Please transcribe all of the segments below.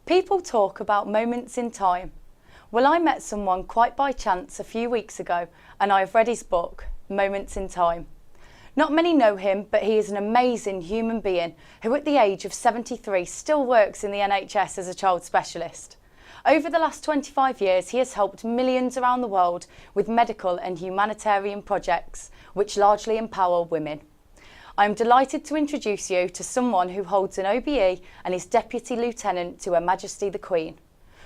People talk about moments in time. Well, I met someone quite by chance a few weeks ago and I've read his book, Moments in Time. Not many know him, but he is an amazing human being who at the age of 73 still works in the NHS as a child specialist. Over the last 25 years, he has helped millions around the world with medical and humanitarian projects, which largely empower women. I am delighted to introduce you to someone who holds an OBE and is Deputy Lieutenant to Her Majesty the Queen.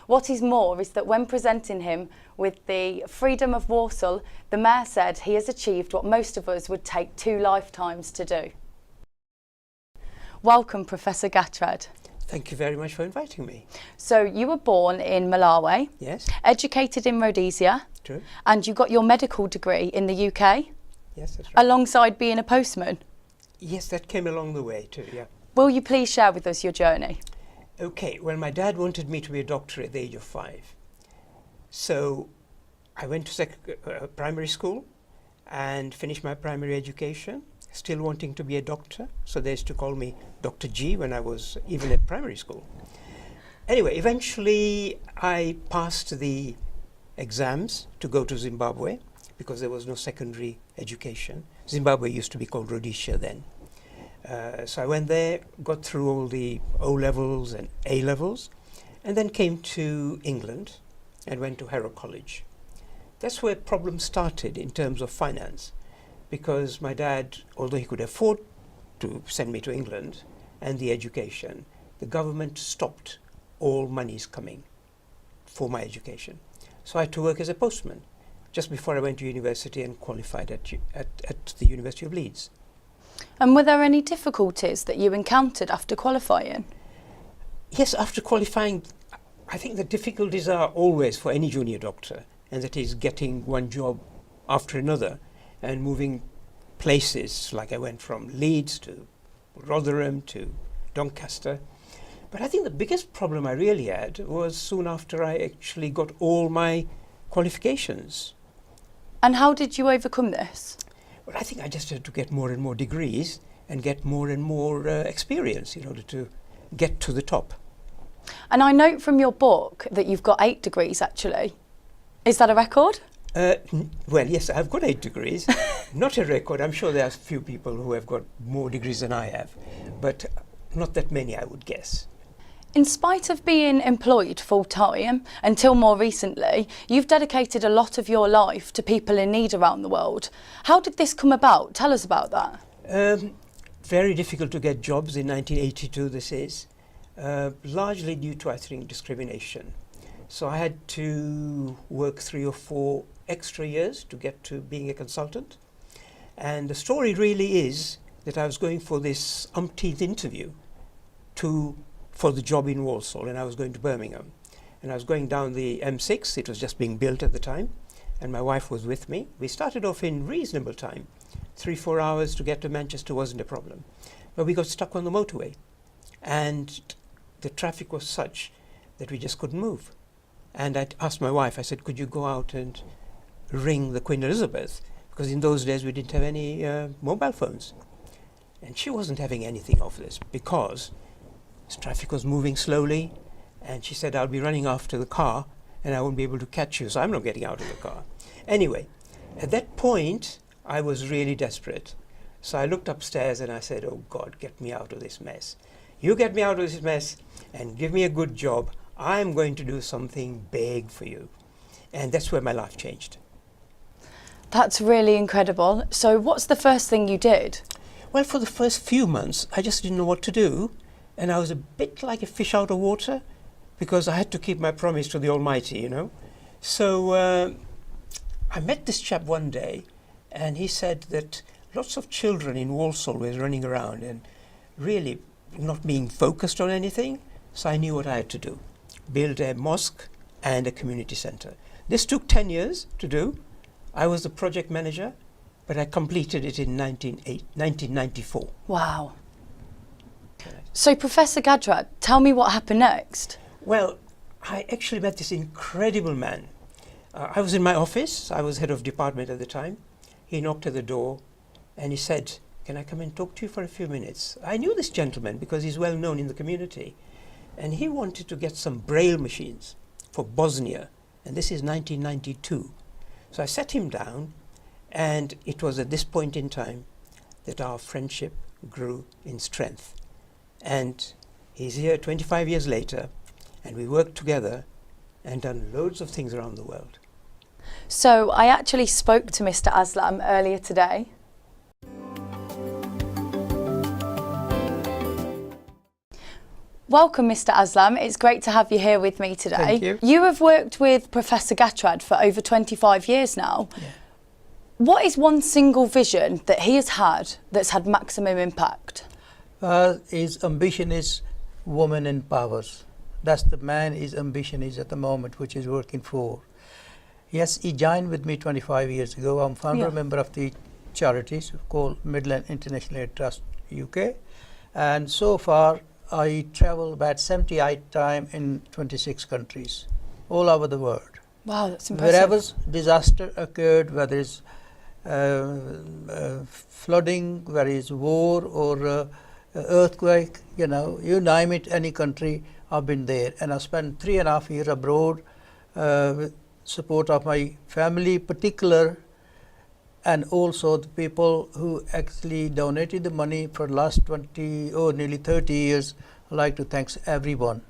What is more is that when presenting him with the Freedom of Walsall, the Mayor said he has achieved what most of us would take 2 lifetimes to do. Welcome, Professor Gatrad. Thank you very much for inviting me. So you were born in Malawi, Yes, educated in Rhodesia, true. and you got your medical degree in the UK, Yes, that's right. alongside being a postman. Yes, that came along the way too, yeah. Will you please share with us your journey? Okay, well, my dad wanted me to be a doctor at the age of 5. So I went to primary school and finished my primary education, still wanting to be a doctor. So they used to call me Dr. G when I was even at primary school. Anyway, eventually I passed the exams to go to Zimbabwe because there was no secondary education. Zimbabwe used to be called Rhodesia then. So I went there, got through all the O-levels and A-levels, and then came to England and went to Harrow College. That's where problems started in terms of finance, because my dad, although he could afford to send me to England and the education, the government stopped all monies coming for my education. So I had to work as a postman just before I went to university and qualified at the University of Leeds. And were there any difficulties that you encountered after qualifying? Yes, after qualifying, I think the difficulties are always for any junior doctor, and that is getting one job after another and moving places, like I went from Leeds to Rotherham to Doncaster. But I think the biggest problem I really had was soon after I actually got all my qualifications. And how did you overcome this? Well, I think I just had to get more and more degrees and get more and more experience in order to get to the top. And I note from your book that you've got 8 degrees actually. Is that a record? Well, yes, I've got 8 degrees. Not a record. I'm sure there are a few people who have got more degrees than I have, but not that many, I would guess. In spite of being employed full-time, until more recently, you've dedicated a lot of your life to people in need around the world. How did this come about? Tell us about that. Very difficult to get jobs in 1982, this is, largely due to, I think, discrimination. So I had to work 3 or 4 extra years to get to being a consultant. And the story really is that I was going for this umpteenth interview for the job in Walsall, and I was going to Birmingham. And I was going down the M6, it was just being built at the time, and my wife was with me. We started off in reasonable time. 3-4 hours to get to Manchester wasn't a problem. But we got stuck on the motorway, and the traffic was such that we just couldn't move. And I asked my wife, I said, could you go out and ring the Queen Elizabeth? Because in those days we didn't have any mobile phones. And she wasn't having anything of this because traffic was moving slowly, and she said, I'll be running after the car and I won't be able to catch you, so I'm not getting out of the car. Anyway, at that point, I was really desperate. So I looked upstairs and I said, oh God, get me out of this mess. You get me out of this mess and give me a good job. I'm going to do something big for you. And that's where my life changed. That's really incredible. So what's the first thing you did? Well, for the first few months, I just didn't know what to do. And I was a bit like a fish out of water because I had to keep my promise to the Almighty, you know. So I met this chap one day, and he said that lots of children in Walsall were running around and really not being focused on anything. So I knew what I had to do, build a mosque and a community centre. This took 10 years to do. I was the project manager, but I completed it in 1994. Wow. So, Professor Gatrad, tell me what happened next. Well, I actually met this incredible man. I was in my office. I was head of department at the time. He knocked at the door and he said, can I come and talk to you for a few minutes? I knew this gentleman because he's well known in the community. and he wanted to get some braille machines for Bosnia, and this is 1992. So I sat him down, and it was at this point in time that our friendship grew in strength. And he's here 25 years later, and we worked together and done loads of things around the world. So I actually spoke to Mr. Aslam earlier today. Welcome, Mr. Aslam. It's great to have you here with me today. Thank you. You have worked with Professor Gatrad for over 25 years now. Yeah. What is one single vision that he has had that's had maximum impact? His ambition is woman empowers. That's the man his ambition is at the moment, which is working for. Yes, he joined with me 25 years ago. I'm founder member of the charities called Midland International Aid Trust UK. And so far, I travel about 78 times in 26 countries, all over the world. Wow, that's impressive. Wherever disaster occurred, whether it's flooding, whether it's war or earthquake, you name it, any country, I've been there. And I spent 3.5 years abroad with support of my family particular, and also the people who actually donated the money for the last nearly 30 years. I'd like to thank everyone.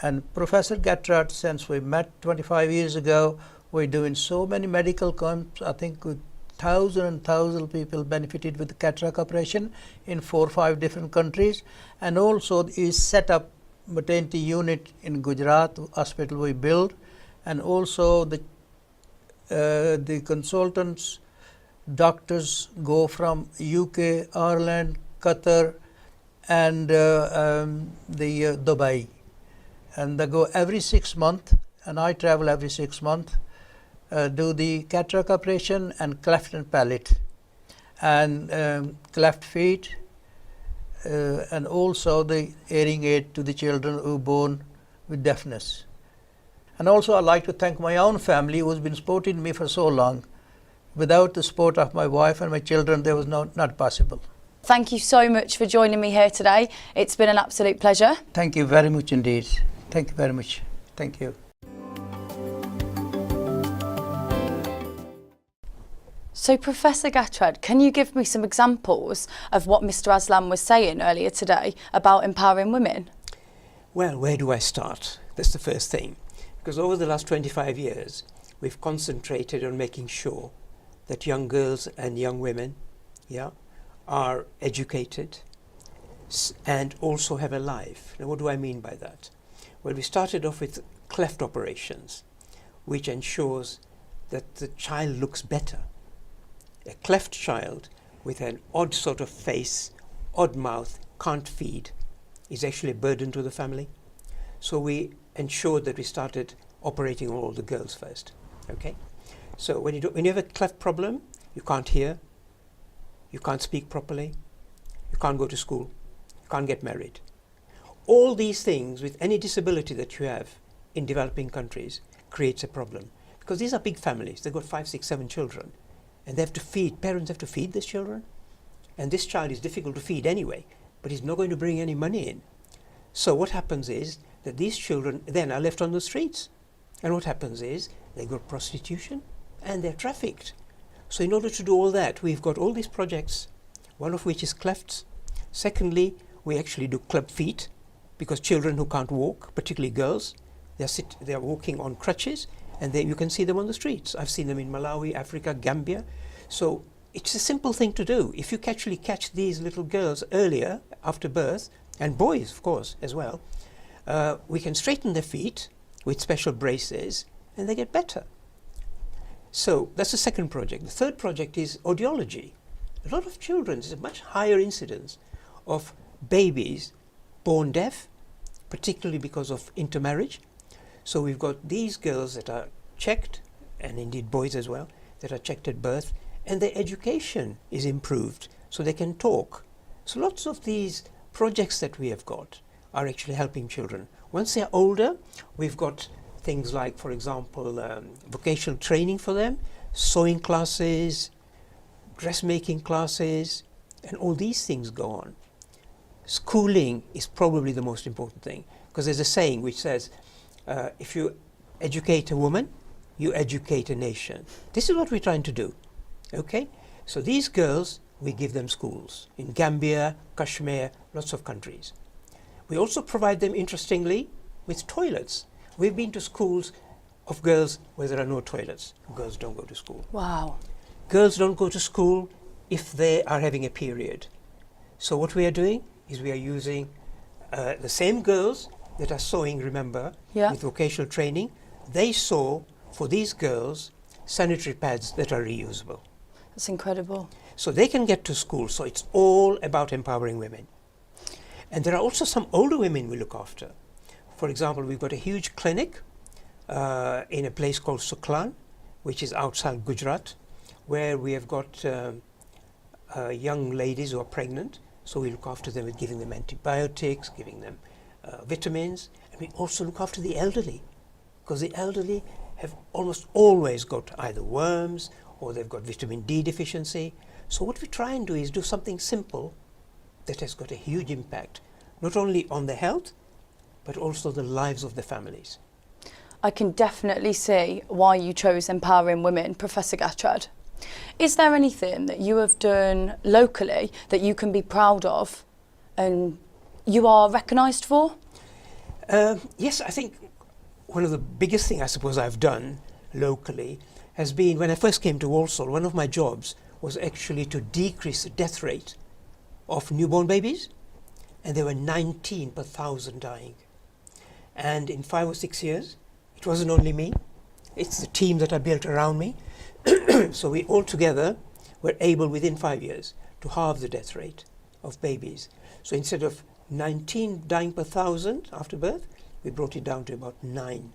And Professor Gatrad, since we met 25 years ago, we're doing so many medical camps. I think with thousands people benefited with the cataract operation in 4 or 5 different countries. And also is set up maternity unit in Gujarat hospital we built, and also the consultants, doctors go from UK, Ireland, Qatar, and Dubai, and they go every 6 months, and I travel every 6 months, do the cataract operation and cleft and palate, and cleft feet, and also the hearing aid to the children who are born with deafness. And also I'd like to thank my own family who has been supporting me for so long. Without the support of my wife and my children, there was not possible. Thank you so much for joining me here today. It's been an absolute pleasure. Thank you very much indeed. Thank you very much. Thank you. So Professor Gatrad, can you give me some examples of what Mr. Aslam was saying earlier today about empowering women? Well, where do I start? That's the first thing. Because over the last 25 years, we've concentrated on making sure that young girls and young women, are educated and also have a life. Now, what do I mean by that? Well, we started off with cleft operations, which ensures that the child looks better. A cleft child with an odd sort of face, odd mouth, can't feed, is actually a burden to the family. So we ensured that we started operating on all the girls first. Okay? So when you have a cleft problem, you can't hear, you can't speak properly, you can't go to school, you can't get married. All these things with any disability that you have in developing countries creates a problem, because these are big families. They've got 5, 6, 7 children, and they have to feed, parents have to feed these children, and this child is difficult to feed anyway, but he's not going to bring any money in. So what happens is that these children then are left on the streets, and what happens is they go to prostitution and they're trafficked. So in order to do all that, we've got all these projects, one of which is clefts. Secondly, we actually do club feet, because children who can't walk, particularly girls, they are walking on crutches, and you can see them on the streets. I've seen them in Malawi, Africa, Gambia. So it's a simple thing to do. If you actually catch these little girls earlier, after birth, and boys, of course, as well, we can straighten their feet with special braces, and they get better. So that's the second project. The third project is audiology. A lot of children, there's a much higher incidence of babies born deaf, particularly because of intermarriage. So we've got these girls that are checked, and indeed boys as well, that are checked at birth, and their education is improved so they can talk. So lots of these projects that we have got are actually helping children. Once they're older, we've got things like, for example, vocational training for them, sewing classes, dressmaking classes, and all these things go on. Schooling is probably the most important thing, Because there's a saying which says, if you educate a woman, you educate a nation. This is what we're trying to do. Okay? So these girls, we give them schools in Gambia, Kashmir, lots of countries. We also provide them, interestingly, with toilets. We've been to schools of girls where there are no toilets. Girls don't go to school. Wow. Girls don't go to school if they are having a period. So what we are doing is we are using the same girls that are sewing, remember, Yeah. with vocational training. They sew for these girls sanitary pads that are reusable. That's incredible. So they can get to school. So it's all about empowering women. And there are also some older women we look after. For example, we've got a huge clinic in a place called Suklan, which is outside Gujarat, where we have got young ladies who are pregnant. So we look after them with giving them antibiotics, giving them vitamins. And we also look after the elderly, because the elderly have almost always got either worms or they've got vitamin D deficiency. So what we try and do is do something simple that has got a huge impact, not only on their health, but also the lives of the families. I can definitely see why you chose empowering women, Professor Gatrad. Is there anything that you have done locally that you can be proud of and you are recognised for? Yes, I think one of the biggest things I suppose I've done locally has been, when I first came to Walsall, one of my jobs was actually to decrease the death rate of newborn babies, and there were 19 per 1,000 dying. And in 5 or 6 years, it wasn't only me, it's the team that I built around me. So we all together were able within 5 years to halve the death rate of babies. So instead of 19 dying per 1,000 after birth, we brought it down to about 9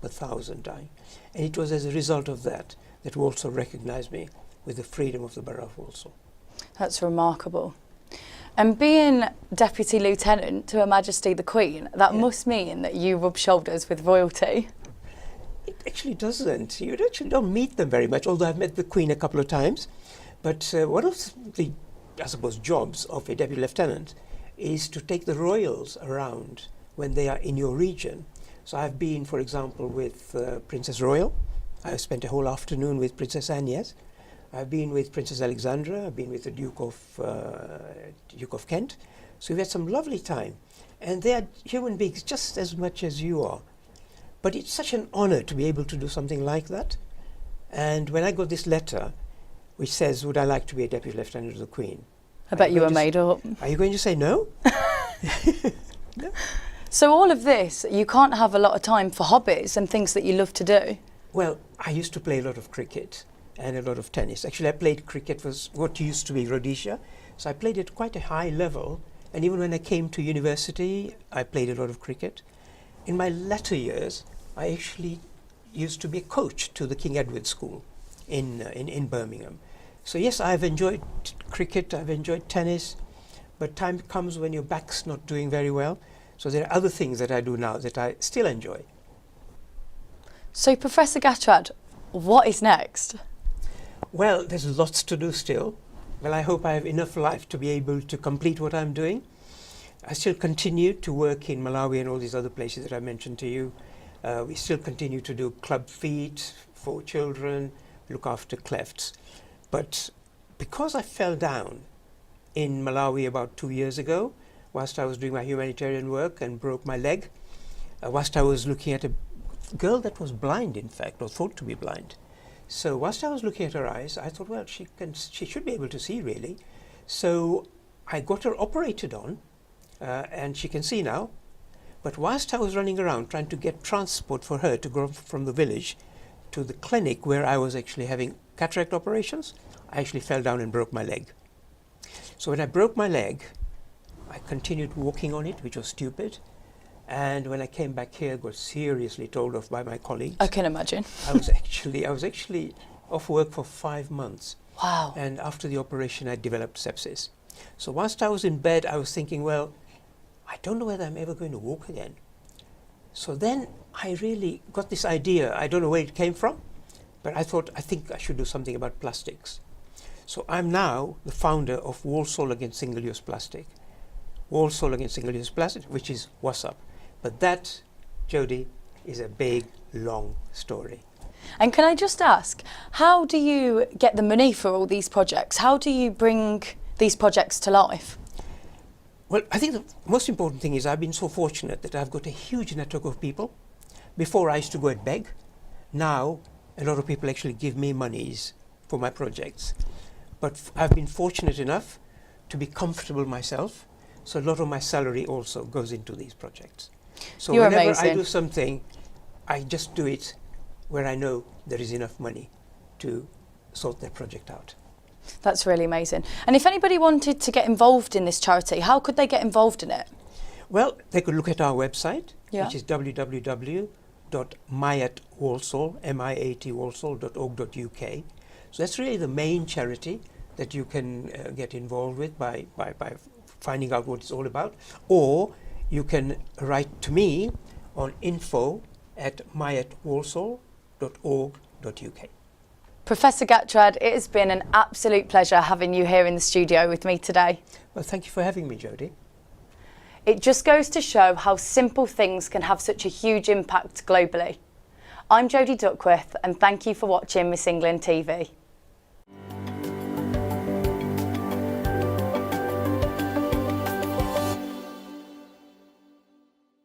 per 1,000 dying. And it was as a result of that that Walsall recognised me with the freedom of the Borough of Walsall. That's remarkable. And being Deputy Lieutenant to Her Majesty the Queen, that must mean that you rub shoulders with royalty. It actually doesn't. You actually don't meet them very much, although I've met the Queen a couple of times. But one of the, I suppose, jobs of a Deputy Lieutenant is to take the royals around when they are in your region. So I've been, for example, with Princess Royal. I've spent a whole afternoon with Princess Agnes. I've been with Princess Alexandra. I've been with the Duke of Kent. So we've had some lovely time. And they are human beings just as much as you are. But it's such an honor to be able to do something like that. And when I got this letter, which says, would I like to be a Deputy Lieutenant of the Queen? I bet you were made up. Are you going to say no? No. So all of this, you can't have a lot of time for hobbies and things that you love to do. Well, I used to play a lot of cricket and a lot of tennis. Actually, I played cricket was what used to be Rhodesia. So I played at quite a high level. And even when I came to university, I played a lot of cricket. In my latter years, I actually used to be a coach to the King Edward School in Birmingham. So yes, I've enjoyed cricket, I've enjoyed tennis, but time comes when your back's not doing very well. So there are other things that I do now that I still enjoy. So Professor Gatrad, what is next? Well, there's lots to do still. Well, I hope I have enough life to be able to complete what I'm doing. I still continue to work in Malawi and all these other places that I mentioned to you. We still continue to do club feet for children, look after clefts. But because I fell down in Malawi about 2 years ago, whilst I was doing my humanitarian work and broke my leg, whilst I was looking at a girl that was blind, in fact, or thought to be blind. So whilst I was looking at her eyes, I thought, well, she should be able to see, really. So I got her operated on, and she can see now. But whilst I was running around trying to get transport for her to go from the village to the clinic where I was actually having cataract operations, I actually fell down and broke my leg. So when I broke my leg, I continued walking on it, which was stupid. And when I came back here, I got seriously told off by my colleagues. I can imagine. I was actually off work for 5 months. Wow. And after the operation, I developed sepsis. So whilst I was in bed, I was thinking, well, I don't know whether I'm ever going to walk again. So then I really got this idea. I don't know where it came from, but I think I should do something about plastics. So I'm now the founder of Walsall Against Single-Use Plastic. Walsall Against Single-Use Plastic, which is WhatsApp. But that, Jodie, is a big, long story. And can I just ask, how do you get the money for all these projects? How do you bring these projects to life? Well, I think the most important thing is I've been so fortunate that I've got a huge network of people. Before I used to go and beg. Now a lot of people actually give me monies for my projects. But I've been fortunate enough to be comfortable myself, so a lot of my salary also goes into these projects. So You're whenever amazing. I do something, I just do it where I know there is enough money to sort that project out. That's really amazing. And if anybody wanted to get involved in this charity, how could they get involved in it? Well, they could look at our website, Yeah. which is www.miatwalsall.org.uk. So that's really the main charity that you can get involved with by finding out what it's all about. Or you can write to me on info@miatwalsall.org.uk. Professor Gatrad, it has been an absolute pleasure having you here in the studio with me today. Well, thank you for having me, Jodie. It just goes to show how simple things can have such a huge impact globally. I'm Jodie Duckworth, and thank you for watching Miss England TV.